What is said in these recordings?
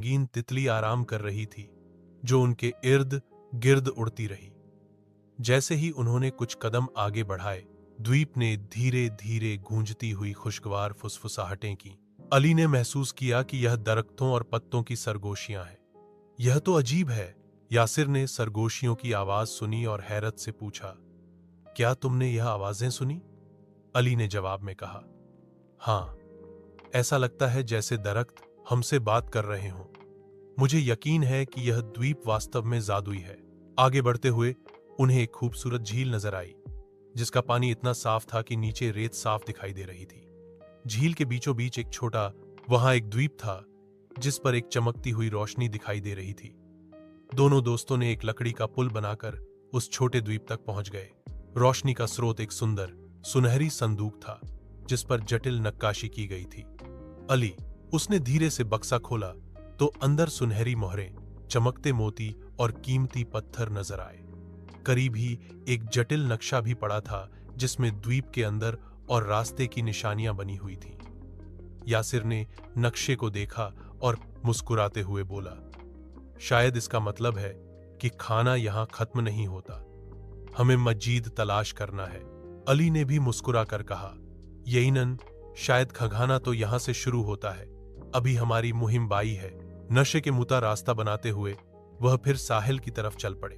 रंगीन तितली आराम कर रही थी, जो उनके इर्द गिर्द उड़ती रही। जैसे ही उन्होंने कुछ कदम आगे बढ़ाए, द्वीप ने धीरे धीरे गूंजती हुई खुशगवार फुसफुसाहटें की। अली ने महसूस किया कि यह दरख्तों और पत्तों की सरगोशियां हैं। यह तो अजीब है। यासिर ने सरगोशियों की आवाज सुनी और हैरत से पूछा, क्या तुमने यह आवाजें सुनी? अली ने जवाब में कहा, हाँ, ऐसा लगता है जैसे दरख्त हमसे बात कर रहे हों। मुझे यकीन है कि यह द्वीप वास्तव में जादुई है। आगे बढ़ते हुए उन्हें एक खूबसूरत झील नजर आई, जिसका पानी इतना साफ था कि नीचे रेत साफ दिखाई दे रही थी। झील के बीचों बीच एक छोटा वहां एक द्वीप था, जिस पर एक चमकती हुई रोशनी दिखाई दे रही थी। दोनों दोस्तों ने एक लकड़ी का पुल बनाकर उस छोटे द्वीप तक पहुंच गए। रोशनी का स्रोत एक सुंदर सुनहरी संदूक था, जिस पर जटिल नक्काशी की गई थी। अली, उसने धीरे से बक्सा खोला तो अंदर सुनहरी मोहरें, चमकते मोती और कीमती पत्थर नजर आए। करीब ही एक जटिल नक्शा भी पड़ा था, जिसमें द्वीप के अंदर और रास्ते की निशानियां बनी हुई थीं। यासिर ने नक्शे को देखा और मुस्कुराते हुए बोला, शायद इसका मतलब है कि खाना यहां खत्म नहीं होता, हमें मजीद तलाश करना है। अली ने भी मुस्कुराकर कहा, यकीनन, शायद खगाना तो यहां से शुरू होता है। अभी हमारी मुहिम बाई है। नशे के मुता रास्ता बनाते हुए वह फिर साहिल की तरफ चल पड़े।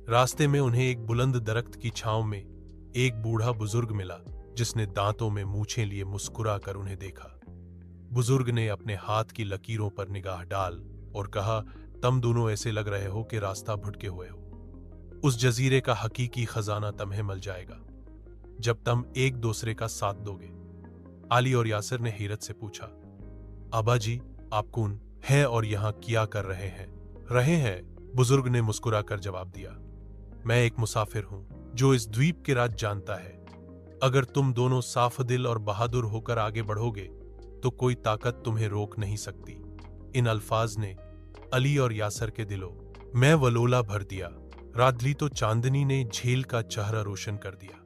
रास्ते में उन्हें एक बुलंद दरख्त की छांव में एक बूढ़ा बुजुर्ग मिला, जिसने दांतों में मूछें लिए मुस्कुरा कर उन्हें देखा। बुजुर्ग ने अपने हाथ की लकीरों पर निगाह डाल और कहा, तुम दोनों ऐसे लग रहे हो कि रास्ता भटके हुए हो। उस जजीरे का हकीकी खजाना तुम्हें मिल जाएगा, जब तुम एक दूसरे का साथ दोगे। अली और यासिर ने हैरत से पूछा, अबा जी, आप कौन हैं और यहाँ क्या कर रहे हैं? बुजुर्ग ने मुस्कुराकर जवाब दिया, मैं एक मुसाफिर हूं, जो इस द्वीप के राज जानता है। अगर तुम दोनों साफ दिल और बहादुर होकर आगे बढ़ोगे, तो कोई ताकत तुम्हें रोक नहीं सकती। इन अल्फाज ने अली और यासिर के दिलों में वलोला भर दिया। रात्रि तो चांदनी ने झील का चेहरा रोशन कर दिया।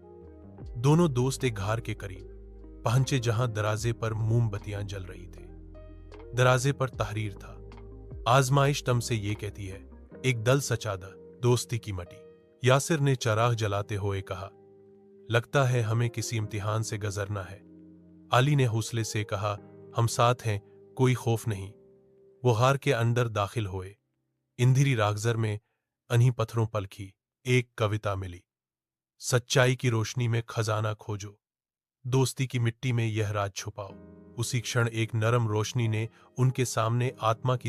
दोनों दोस्त एक घार के करीब पहुंचे, जहां दरवाजे पर मोमबत्तियां जल रही थी। दरवाजे पर तहरीर था, आजमाइश तुमसे ये कहती है, एक दल सचादा दोस्ती की मटी। यासिर ने चराग जलाते हुए कहा, लगता है हमें किसी इम्तिहान से गुजरना है। अली ने हौसले से कहा, हम साथ हैं, कोई खौफ नहीं। वो गार के अंदर दाखिल हुए। इंधिरी रागजर में अन्हीं पत्थरों पलखी एक कविता मिली, सच्चाई की रोशनी में खजाना खोजो, दोस्ती की मिट्टी में यह राज छुपाओ। उसी क्षण एक नरम रोशनी ने उनके सामने आत्मा की